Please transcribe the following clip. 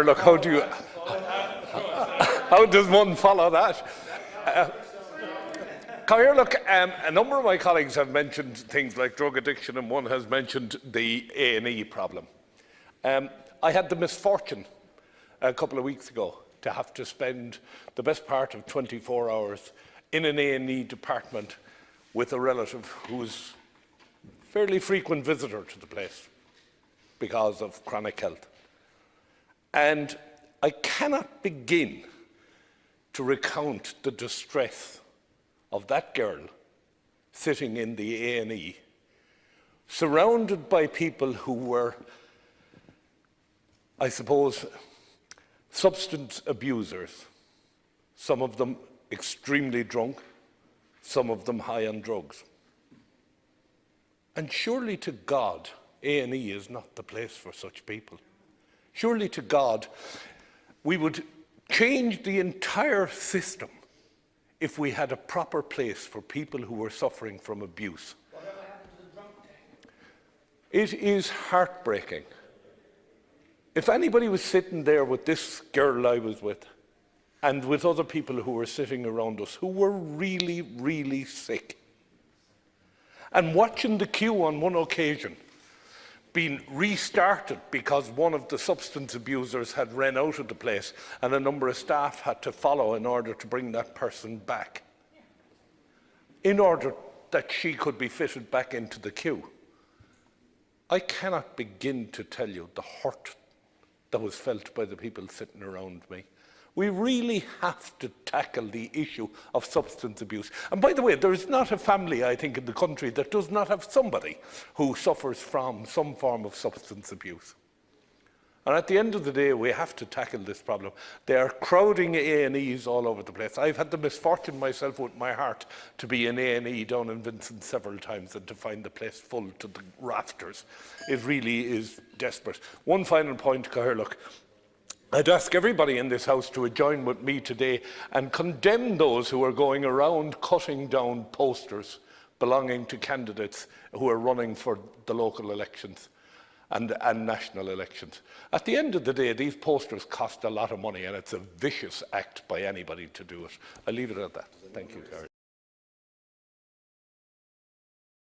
Look, how does one follow that? Look, a number of my colleagues have mentioned things like drug addiction, and one has mentioned the A&E problem. I had the misfortune a couple of weeks ago to have to spend the best part of 24 hours in an A&E department with a relative who was a fairly frequent visitor to the place because of chronic health. And I cannot begin to recount the distress of that girl sitting in the A&E, surrounded by people who were, I suppose, substance abusers, some of them extremely drunk, some of them high on drugs. And surely to God, A&E is not the place for such people. Surely to God, we would change the entire system if we had a proper place for people who were suffering from abuse. Whatever happened to the drunk tank? It is heartbreaking. If anybody was sitting there with this girl I was with, and with other people who were sitting around us who were really, really sick, and watching the queue on one occasion being restarted because one of the substance abusers had run out of the place and a number of staff had to follow in order to bring that person back, in order that she could be fitted back into the queue. I cannot begin to tell you the hurt that was felt by the people sitting around me. We really have to tackle the issue of substance abuse. And by the way, there is not a family, I think, in the country that does not have somebody who suffers from some form of substance abuse. And at the end of the day, we have to tackle this problem. They are crowding A&Es all over the place. I've had the misfortune myself with my heart to be in A&E down in Vincent several times and to find the place full to the rafters. It really is desperate. One final point, look, I'd ask everybody in this House to join with me today and condemn those who are going around cutting down posters belonging to candidates who are running for the local elections and national elections. At the end of the day, these posters cost a lot of money, and it's a vicious act by anybody to do it. I'll leave it at that. Thank you, Gerard.